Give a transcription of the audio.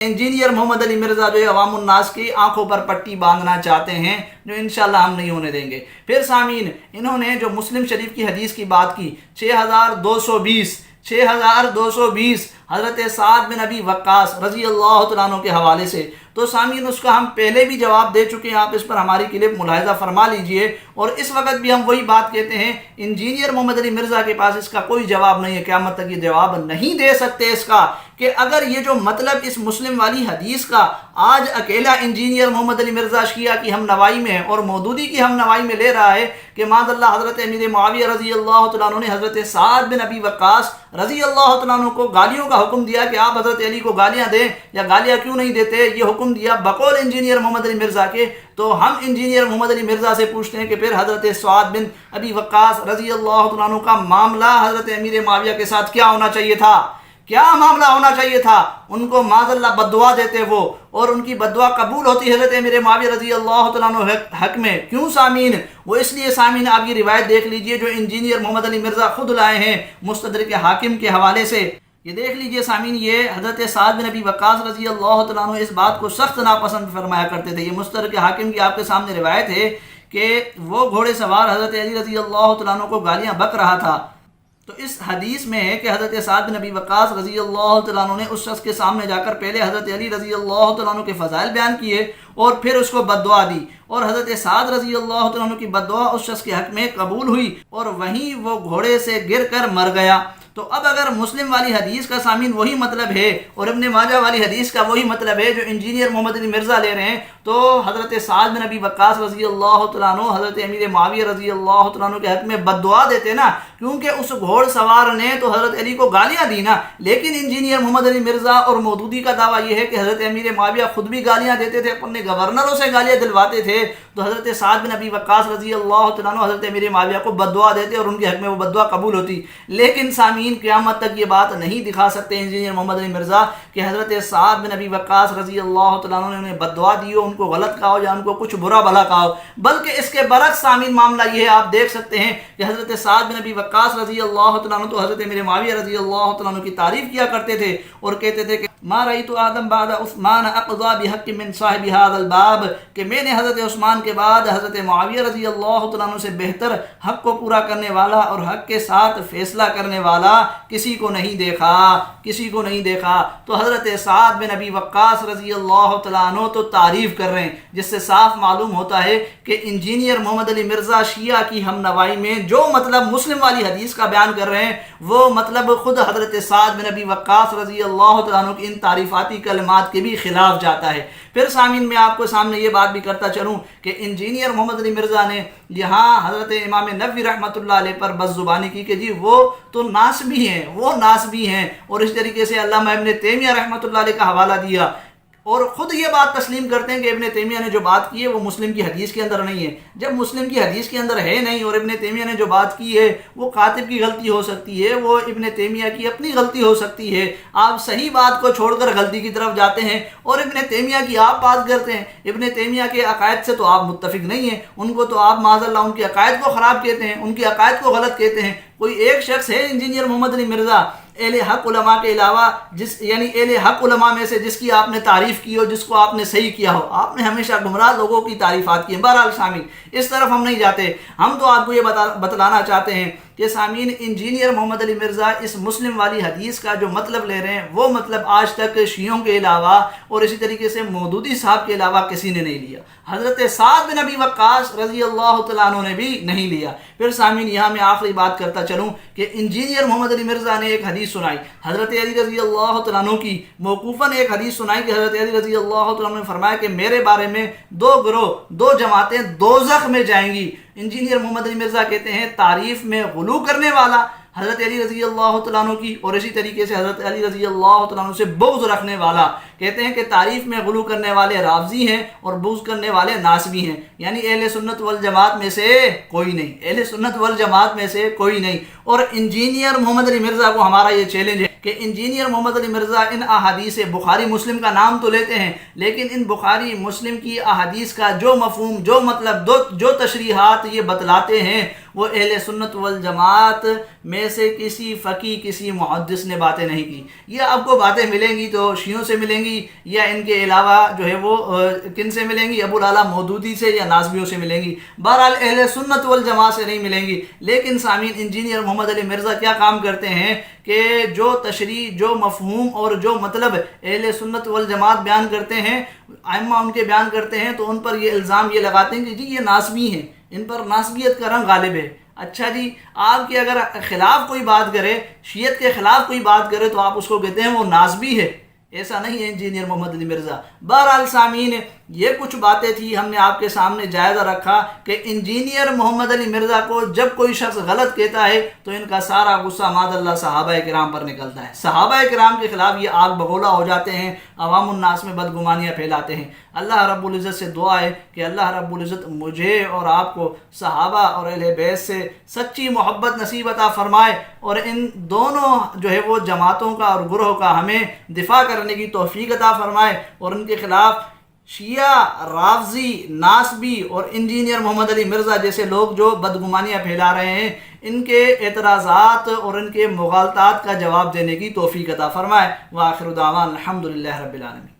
Engineer محمد علی مرزا جو ہے عوام الناس کی آنکھوں پر پٹی باندھنا چاہتے ہیں، جو انشاءاللہ ہم نہیں ہونے دیں گے۔ پھر سامعین، انہوں نے جو مسلم شریف کی حدیث کی بات کی 6220 حضرت سعد بن ابی وقاص رضی اللہ تعالیٰ عنہ کے حوالے سے، تو سامعین اس کا ہم پہلے بھی جواب دے چکے ہیں، آپ اس پر ہماری کلپ ملاحظہ فرما لیجئے، اور اس وقت بھی ہم وہی بات کہتے ہیں، انجینئر محمد علی مرزا کے پاس اس کا کوئی جواب نہیں ہے، قیامت تک یہ جواب نہیں دے سکتے اس کا، کہ اگر یہ جو مطلب اس مسلم والی حدیث کا آج اکیلا انجینئر محمد علی مرزا شیعہ کی ہم نوائی میں اور مودودی کی ہم نوائی میں لے رہا ہے کہ معاذ اللہ حضرت امیر معاویہ رضی اللہ تعالیٰ عنہ نے حضرت سعد بن ابی وقاص رضی اللہ تعالیٰ عنہ کو گالیوں کا حکم دیا کہ آپ حضرت علی کو گالیاں دیں یا گالیاں کیوں نہیں دیتے، یہ حکم دیا بقول انجینئر محمد علی مرزا کے، تو ہم انجینئر محمد علی مرزا سے پوچھتے ہیں کہ پھر حضرت سعد بن ابی وقاص رضی اللہ تعالیٰ عنہ کا معاملہ حضرت امیر معاویہ کے ساتھ کیا ہونا چاہیے تھا؟ کیا معاملہ ہونا چاہیے تھا؟ ان کو معاذ اللہ بددعا دیتے وہ، اور ان کی بددعا قبول ہوتی حضرت امیر معاویہ رضی اللہ تعالیٰ عنہ حق میں، کیوں سامعین؟ وہ اس لیے سامعین آپ یہ روایت دیکھ لیجئے جو انجینئر محمد علی مرزا خود لائے ہیں مستدرک حاکم کے حوالے سے، یہ دیکھ لیجئے سامعین، یہ حضرت سعد بن ابی وقاص رضی اللہ تعالیٰ عنہ اس بات کو سخت ناپسند فرمایا کرتے تھے۔ یہ مستدرک حاکم کی آپ کے سامنے روایت ہے کہ وہ گھوڑے سوار حضرت علی رضی اللہ تعالیٰ عنہ کو گالیاں بک رہا تھا، تو اس حدیث میں ہے کہ حضرت سعد بن ابی وقاص رضی اللہ تعالیٰ عنہ نے اس شخص کے سامنے جا کر پہلے حضرت علی رضی اللہ تعالیٰ عنہ کے فضائل بیان کیے اور پھر اس کو بددعا دی، اور حضرت سعد رضی اللہ تعالیٰ عنہ کی بددعا اس شخص کے حق میں قبول ہوئی اور وہیں وہ گھوڑے سے گر کر مر گیا۔ تو اب اگر مسلم والی حدیث کا سامعین وہی مطلب ہے اور ابن ماجہ والی حدیث کا وہی مطلب ہے جو انجینئر محمد علی مرزا لے رہے ہیں، تو حضرت سعد بن ابی وقاص رضی اللہ تعالیٰ عنہ حضرت امیر معاویہ رضی اللہ تعالیٰ عنہ کے حق میں بددعا دیتے نا، کیونکہ اس گھوڑ سوار نے تو حضرت علی کو گالیاں دی نا، لیکن انجینئر محمد علی مرزا اور مودودی کا دعویٰ یہ ہے کہ حضرت امیر معاویہ خود بھی گالیاں دیتے تھے، اپنے گورنروں سے گالیاں دلواتے تھے، تو حضرت سعد بن ابی وقاص رضی اللہ تعالیٰ عنہ حضرت امیر معاویہ کو بددعا دیتے اور ان کے حق میں وہ بددعا قبول ہوتی۔ لیکن سامعین قیامت تک یہ بات نہیں دکھا سکتے انجینئر محمد علی مرزا کہ حضرت سعد بن ابی وقاص رضی اللہ تعالیٰ عنہ نے انہیں بددعا دی ہو، ان کو غلط کہا ہو یا ان کو کچھ برا بھلا کہا ہو، بلکہ اس کے برعکس سامعین معاملہ یہ ہے، آپ دیکھ سکتے ہیں کہ حضرت سعد بن ابی وقاص رضی اللہ تعالیٰ عنہ تو حضرت امیر معاویہ رضی اللہ تعالیٰ عنہ کی تعریف کیا کرتے تھے اور کہتے تھے کہ ما رأیت آدم بعد عثمان اقضى بحق من صاحب هذا الباب، کہ میں نے حضرت عثمان کے بعد حضرت معاویہ رضی اللہ تعالیٰ عنہ سے بہتر حق کو پورا کرنے والا اور حق کے ساتھ فیصلہ کرنے والا کسی کو نہیں دیکھا۔ تو حضرت سعد بن ابی وقاص رضی اللہ تعالیٰ عنہ تو تعریف کر رہے ہیں، جس سے صاف معلوم ہوتا ہے کہ انجینئر محمد علی مرزا شیعہ کی ہم نوائی میں جو مطلب مسلم والی حدیث کا بیان کر رہے ہیں وہ مطلب خود حضرت سعد بن ابی وقاص رضی اللہ تعالیٰ عنہ کی ان تعریفاتی کلمات کے بھی خلاف جاتا ہے۔ پھر سامعین میں آپ کو سامنے یہ بات بھی کرتا چلوں کہ انجینئر محمد علی مرزا نے یہاں حضرت امام نووی رحمۃ اللہ علیہ پر بد زبانی کی کہ جی وہ تو ناسبی ہیں، اور اس طریقے سے علامہ ابن تیمیہ رحمۃ اللہ علیہ کا حوالہ دیا، اور خود یہ بات تسلیم کرتے ہیں کہ ابن تیمیہ نے جو بات کی ہے وہ مسلم کی حدیث کے اندر نہیں ہے۔ جب مسلم کی حدیث کے اندر ہے نہیں اور ابن تیمیہ نے جو بات کی ہے وہ کاتب کی غلطی ہو سکتی ہے، وہ ابن تیمیہ کی اپنی غلطی ہو سکتی ہے، آپ صحیح بات کو چھوڑ کر غلطی کی طرف جاتے ہیں اور ابن تیمیہ کی آپ بات کرتے ہیں۔ ابن تیمیہ کے عقائد سے تو آپ متفق نہیں ہیں، ان کو تو آپ معاذ اللہ ان کے عقائد کو خراب کہتے ہیں، ان کے عقائد کو غلط کہتے ہیں۔ کوئی ایک شخص ہے انجینئر محمد علی مرزا اہل حق علماء کے علاوہ یعنی اہل حق علماء میں سے جس کی آپ نے تعریف کی ہو، جس کو آپ نے صحیح کیا ہو؟ آپ نے ہمیشہ گمراہ لوگوں کی تعریفات کی ہیں۔ بہرحال سامعین اس طرف ہم نہیں جاتے، ہم تو آپ کو یہ بتلانا چاہتے ہیں کہ سامعین انجینئر محمد علی مرزا اس مسلم والی حدیث کا جو مطلب لے رہے ہیں وہ مطلب آج تک شیعوں کے علاوہ اور اسی طریقے سے مودودی صاحب کے علاوہ کسی نے نہیں لیا، حضرت سعد بن ابی وقاص رضی اللہ تعالیٰ عنہ نے بھی نہیں لیا۔ پھر سامعین یہاں میں آخری بات کرتا چلوں کہ انجینئر محمد علی مرزا نے ایک حدیث سنائی حضرت علی رضی اللہ تعالیٰ عنہ کی، موقوفاً ایک حدیث سنائی کہ حضرت علی رضی اللہ تعالیٰ عنہ نے فرمایا کہ میرے بارے میں دو جماعتیں دوزخ میں جائیں گی۔ انجینئر محمد علی مرزا کہتے ہیں تعریف میں غلو کرنے والا حضرت علی رضی اللہ تعالیٰ عنہ کی اور اسی طریقے سے حضرت علی رضی اللہ تعالیٰ عنہ سے بغض رکھنے والا، کہتے ہیں کہ تعریف میں غلو کرنے والے رافضی ہیں اور بغض کرنے والے ناسبی ہیں، یعنی اہل سنت والجماعت میں سے کوئی نہیں، اہل سنت والجماعت میں سے کوئی نہیں۔ اور انجینئر محمد علی مرزا کو ہمارا یہ چیلنج ہے کہ انجینئر محمد علی مرزا ان احادیث بخاری مسلم کا نام تو لیتے ہیں، لیکن ان بخاری مسلم کی احادیث کا جو مفہوم، جو مطلب، جو تشریحات یہ بتلاتے ہیں وہ اہل سنت والجماعت میں سے کسی فقی کسی محدث نے باتیں نہیں کی. یہ آپ کو باتیں ملیں گی تو شیعوں سے ملیں گی یا ان کے علاوہ جو ہے وہ کن سے ملیں گی؟ ابو العلا مودودی سے یا نازبیوں سے ملیں گی. بہرحال اہل سنت والجماعت سے نہیں ملیں گی. لیکن سامعین انجینئر محمد علی مرزا کیا کام کرتے ہیں کہ جو تشریح، جو مفہوم اور جو مطلب اہل سنت والجماعت بیان کرتے ہیں، ائمہ ان کے بیان کرتے ہیں، تو ان پر یہ الزام یہ لگاتے ہیں کہ جی یہ ناسبی ہیں، ان پر ناسبیت کا رنگ غالب ہے. اچھا جی، آپ کے اگر خلاف کوئی بات کرے، شیعت کے خلاف کوئی بات کرے تو آپ اس کو کہتے ہیں وہ ناسبی ہے. ایسا نہیں ہے انجینئر محمد علی مرزا. بہرحال سامعین یہ کچھ باتیں تھی، ہم نے آپ کے سامنے جائزہ رکھا کہ انجینئر محمد علی مرزا کو جب کوئی شخص غلط کہتا ہے تو ان کا سارا غصہ معاذ اللہ صحابہ کرام پر نکلتا ہے. صحابہ کرام کے خلاف یہ آگ بگولا ہو جاتے ہیں، عوام الناس میں بدگمانیاں پھیلاتے ہیں. اللہ رب العزت سے دعا ہے کہ اللہ رب العزت مجھے اور آپ کو صحابہ اور اہل بیت سے سچی محبت نصیب عطا فرمائے، اور ان دونوں جو ہے وہ جماعتوں کا اور گروہ کا ہمیں دفاع کرنے کی توفیق عطا فرمائے، اور ان کے خلاف شیعہ، رافضی، ناسبی اور انجینئر محمد علی مرزا جیسے لوگ جو بدگمانیاں پھیلا رہے ہیں، ان کے اعتراضات اور ان کے مغالطات کا جواب دینے کی توفیق عطا فرمائے. وآخر دعوانا الحمدللہ رب العالمین.